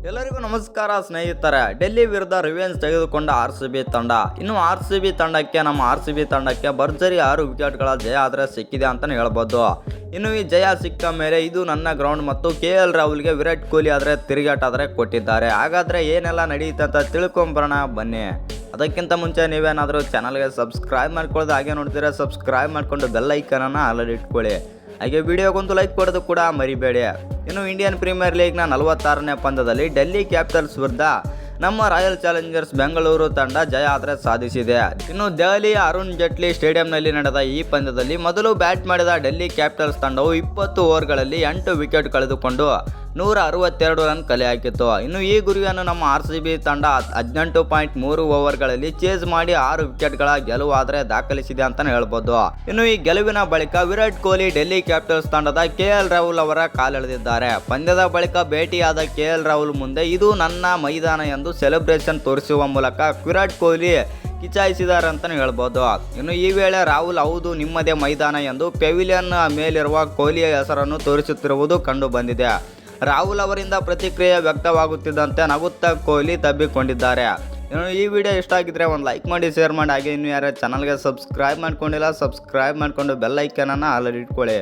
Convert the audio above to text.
ಎಲ್ಲರಿಗೂ ನಮಸ್ಕಾರ ಸ್ನೇಹಿತರೆ. ಡೆಲ್ಲಿ ವಿರುದ್ಧ ರಿವೆಂಜ್ ತೆಗೆದುಕೊಂಡ RCB ತಂಡ. ಇನ್ನು RCB ತಂಡಕ್ಕೆ ಭರ್ಜರಿ 6 ವಿಕೆಟ್ಗಳ ಜಯ ಆದರೆ ಸಿಕ್ಕಿದೆ ಅಂತಲೇ ಹೇಳ್ಬೋದು. ಇನ್ನು ಈ ಜಯ ಸಿಕ್ಕ ಮೇಲೆ ಇದು ನನ್ನ ಗ್ರೌಂಡ್ ಮತ್ತು KL ರಾಹುಲ್ಗೆ ವಿರಾಟ್ ಕೊಹ್ಲಿ ಆದರೆ ತಿರುಗೇಟಾದರೆ ಕೊಟ್ಟಿದ್ದಾರೆ. ಹಾಗಾದರೆ ಏನೆಲ್ಲ ನಡೆಯುತ್ತೆ ಅಂತ ತಿಳ್ಕೊಂಬರೋಣ ಬನ್ನಿ. ಅದಕ್ಕಿಂತ ಮುಂಚೆ ನೀವೇನಾದರೂ ಚಾನಲ್ಗೆ ಸಬ್ಸ್ಕ್ರೈಬ್ ಮಾಡ್ಕೊಳ್ಳೋದು ಹಾಗೆ ನೋಡ್ತೀರಾ, ಸಬ್ಸ್ಕ್ರೈಬ್ ಮಾಡಿಕೊಂಡು ಬೆಲ್ ಐಕನನ್ನು ಆಲ್ರೆಡಿ ಇಟ್ಕೊಳ್ಳಿ. ಹಾಗೆ ವಿಡಿಯೋಗೊಂದು ಲೈಕ್ ಕೊಡೋದು ಕೂಡ ಮರಿಬೇಡಿ. ಇನ್ನು ಇಂಡಿಯನ್ ಪ್ರೀಮಿಯರ್ ಲೀಗ್ನ 46ನೇ ಪಂದ್ಯದಲ್ಲಿ ಡೆಲ್ಲಿ ಕ್ಯಾಪಿಟಲ್ಸ್ ವಿರುದ್ಧ ನಮ್ಮ ರಾಯಲ್ ಚಾಲೆಂಜರ್ಸ್ ಬೆಂಗಳೂರು ತಂಡ ಜಯ ಆದರೆ ಸಾಧಿಸಿದೆ. ಇನ್ನು ದೆಹಲಿಯ ಅರುಣ್ ಜೇಟ್ಲಿ ಸ್ಟೇಡಿಯಂನಲ್ಲಿ ನಡೆದ ಈ ಪಂದ್ಯದಲ್ಲಿ ಮೊದಲು ಬ್ಯಾಟ್ ಮಾಡಿದ ಡೆಲ್ಲಿ ಕ್ಯಾಪಿಟಲ್ಸ್ ತಂಡವು 20 ಓವರ್ಗಳಲ್ಲಿ 8 ವಿಕೆಟ್ ಕಳೆದುಕೊಂಡು 162 ರನ್ ಕಲೆ ಹಾಕಿತ್ತು. ಇನ್ನು ಈ ಗುರಿಯನ್ನು ನಮ್ಮ RCB ತಂಡ 18.3 ಓವರ್ಗಳಲ್ಲಿ ಚೇಸ್ ಮಾಡಿ 6 ವಿಕೆಟ್ಗಳ ಗೆಲುವಾದರೆ ದಾಖಲಿಸಿದೆ ಅಂತಲೇ ಹೇಳ್ಬೋದು. ಇನ್ನು ಈ ಗೆಲುವಿನ ಬಳಿಕ ವಿರಾಟ್ ಕೊಹ್ಲಿ ಡೆಲ್ಲಿ ಕ್ಯಾಪಿಟಲ್ಸ್ ತಂಡದ KL ರಾಹುಲ್ ಅವರ ಕಾಲೆಳೆದಿದ್ದಾರೆ. ಪಂದ್ಯದ ಬಳಿಕ ಭೇಟಿಯಾದ KL ರಾಹುಲ್ ಮುಂದೆ ಇದು ನನ್ನ ಮೈದಾನ ಎಂದು ಸೆಲೆಬ್ರೇಷನ್ ತೋರಿಸುವ ಮೂಲಕ ವಿರಾಟ್ ಕೊಹ್ಲಿ ಕಿಚಾಯಿಸಿದ್ದಾರೆ ಅಂತಲೇ ಹೇಳ್ಬೋದು. ಇನ್ನು ಈ ವೇಳೆ ರಾಹುಲ್ ಹೌದು ನಿಮ್ಮದೇ ಮೈದಾನ ಎಂದು ಪೆವಿಲಿಯನ್ ಮೇಲಿರುವ ಕೊಹ್ಲಿಯ ಹೆಸರನ್ನು ತೋರಿಸುತ್ತಿರುವುದು ಕಂಡು ಬಂದಿದೆ. ರಾಹುಲ್ ಅವರಿಂದ ಪ್ರತಿಕ್ರಿಯೆ ವ್ಯಕ್ತವಾಗುತ್ತಿದ್ದಂತೆ ನಗುತ್ತಾ ಕೊಹ್ಲಿ ತಬ್ಬಿಕೊಂಡಿದ್ದಾರೆ. ಇನ್ನು ಈ ವಿಡಿಯೋ ಇಷ್ಟ ಆಗಿದ್ರೆ ಒಂದು ಲೈಕ್ ಮಾಡಿ, ಶೇರ್ ಮಾಡಿ. ಹಾಗೆ ಇನ್ನು ಯಾರು ಚಾನಲ್ಗೆ ಸಬ್ಸ್ಕ್ರೈಬ್ ಮಾಡ್ಕೊಂಡಿಲ್ಲ ಸಬ್ಸ್ಕ್ರೈಬ್ ಮಾಡಿಕೊಂಡು ಬೆಲ್ ಐಕನನ್ನು ಆಲ್ರೆಡಿ ಇಟ್ಕೊಳ್ಳಿ.